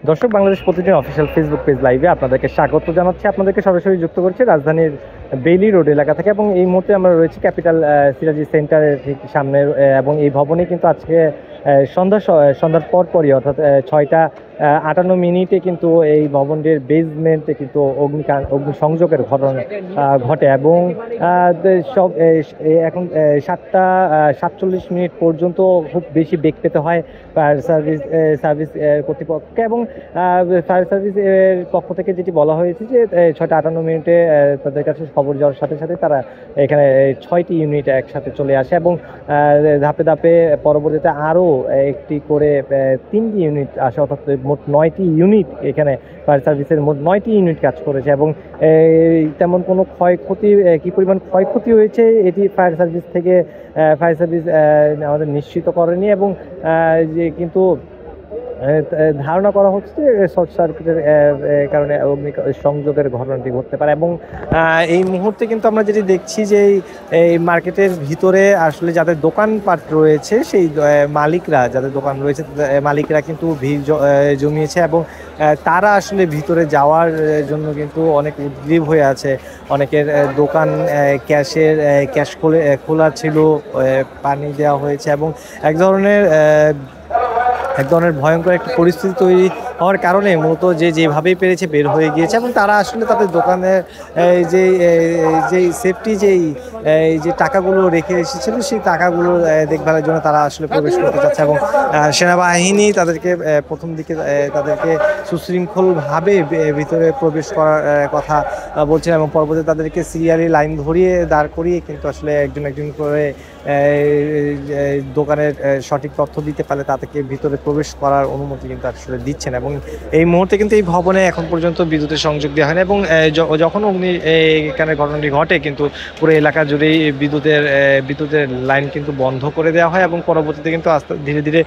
দর্শক, বাংলাদেশ প্রতিদিন official Facebook page লাইভে আপনাদেরকে স্বাগত জানাচ্ছি। আপনাদেরকে সরাসরি যুক্ত করছে রাজধানীর বেইলি রোড এলাকা থেকে, এবং এই মুহূর্তে আমরা রয়েছি ক্যাপিটাল সিরাজি সেন্টারের ঠিক সামনে, এবং এই ভবনে কিন্তু আজকে সন্ধ্যার পরই অর্থাৎ 6টা 58 কিন্তু এই ভবনটির বেসমেন্টে কিন্তু অগ্নিসংযোগের ঘটনা ঘটে, এবং সব এখন 7টা 47 পর্যন্ত খুব বেশি বেগ পেতে হয় ফায়ার সার্ভিস কর্তৃপক্ষকে। এবং ফায়ার সার্ভিসের পক্ষ থেকে যেটি বলা হয়েছে যে 6টা 58 তাদের কাছে খবর যাওয়ার সাথে সাথে তারা এখানে 6টি ইউনিট একসাথে চলে আসে, এবং ধাপে ধাপে পরবর্তীতে আরও একটি করে 3টি ইউনিট আসে, অর্থাৎ মোট 9টি ইউনিট এখানে ফায়ার সার্ভিসের মোট 9টি ইউনিট কাজ করেছে। এবং তেমন কোনো ক্ষয়ক্ষতি, কী পরিমাণ ক্ষয়ক্ষতি হয়েছে এটি ফায়ার সার্ভিস আমাদের নিশ্চিত করেনি, এবং যে কিন্তু ধারণা করা হচ্ছে যে শর্ট সার্কিটের কারণে সংযোগের ঘটনাটি ঘটতে পারে। এবং এই মুহূর্তে কিন্তু আমরা যেটি দেখছি যে এই মার্কেটের ভিতরে আসলে যাদের দোকানপাট রয়েছে সেই যাদের দোকান রয়েছে মালিকরা কিন্তু ভিড় জমিয়েছে, এবং তারা আসলে ভিতরে যাওয়ার জন্য কিন্তু অনেক উদ্গ্রীব হয়ে আছে। অনেকের দোকান ক্যাশ খোলা ছিল, পানি দেওয়া হয়েছে, এবং এক ধরনের ভয়ঙ্কর একটি পরিস্থিতি তৈরি হওয়ার কারণে মূলত যেভাবেই পেরেছে বের হয়ে গিয়েছে, এবং তারা আসলে তাদের দোকানের যে সেফটি যে টাকাগুলো রেখে এসেছিল সেই টাকাগুলো দেখভালের জন্য তারা আসলে প্রবেশ করতে চাচ্ছে। এবং সেনাবাহিনী তাদেরকে প্রথম দিকে তাদেরকে সুশৃঙ্খলভাবে ভিতরে প্রবেশ করার কথা বলছেন, এবং পরবর্তীতে তাদেরকে সিরিয়ালি লাইন ধরিয়ে দাঁড় করিয়ে কিন্তু আসলে একজন করে দোকানের সঠিক তথ্য দিতে পারলে তাদেরকে ভিতরে প্রবেশ করার অনুমতি কিন্তু আসলে দিচ্ছেন। এবং এই মুহূর্তে কিন্তু এই ভবনে এখন পর্যন্ত বিদ্যুতের সংযোগ দেওয়া হয় না, এবং যখন এখানে ঘটনাটি ঘটে কিন্তু পুরো এলাকা জুড়েই বিদ্যুতের লাইন কিন্তু বন্ধ করে দেওয়া হয়, এবং পরবর্তীতে কিন্তু ধীরে ধীরে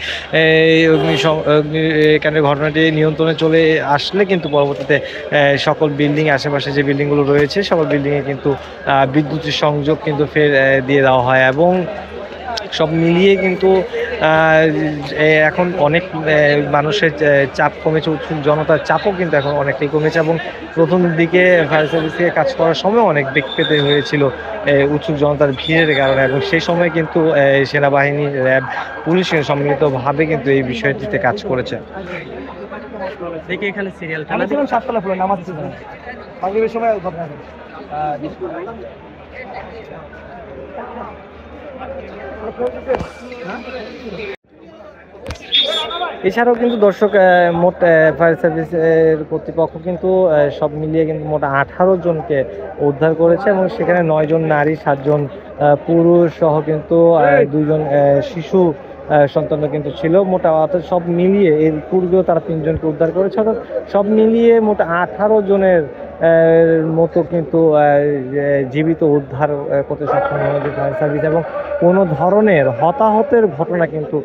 এখানে ঘটনাটি নিয়ন্ত্রণে চলে আসলে কিন্তু পরবর্তীতে সকল বিল্ডিং, আশেপাশে যে বিল্ডিংগুলো রয়েছে সকল বিল্ডিংয়ে কিন্তু বিদ্যুতের সংযোগ কিন্তু ফের দিয়ে দেওয়া হয়। এবং সব মিলিয়ে কিন্তু এখন অনেক মানুষের চাপ কমেছে, উৎসুক জনতার চাপও কিন্তু এখন অনেকটাই কমেছে। এবং প্রথম দিকে ফায়ার সার্ভিস থেকে কাজ করার সময় অনেক বেগ পেতে হয়েছিল উৎসুক জনতার ভিড়ের কারণে, এবং সেই সময় কিন্তু সেনাবাহিনী, র্যাব, পুলিশ সম্মিলিতভাবে কিন্তু এই বিষয়টিতে কাজ করেছে। এখানে সিরিয়াল এছাড়াও কিন্তু দর্শক মোট ফায়ার সার্ভিসের কর্তৃপক্ষ কিন্তু সব মিলিয়ে কিন্তু মোট 18 জনকে উদ্ধার করেছে, এবং সেখানে 9 জন নারী, 7 জন পুরুষ সহ কিন্তু 2 জন শিশু সন্তানও কিন্তু ছিল। অর্থাৎ সব মিলিয়ে এর পূর্বেও তারা 3 জনকে উদ্ধার করেছে, অর্থাৎ সব মিলিয়ে মোট 18 জনের মতো কিন্তু জীবিত উদ্ধার করতে সক্ষম হয়েছে ফায়ার সার্ভিস, এবং কোনো ধরনের হতাহতের ঘটনা কিন্তু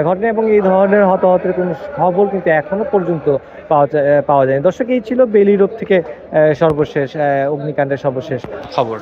ঘটনা, এবং এই ধরনের হতাহতের কোনো খবর কিন্তু এখনো পর্যন্ত পাওয়া যায়নি। দর্শক, এই ছিল বেইলি রোড থেকে সর্বশেষ অগ্নিকাণ্ডের সর্বশেষ খবর।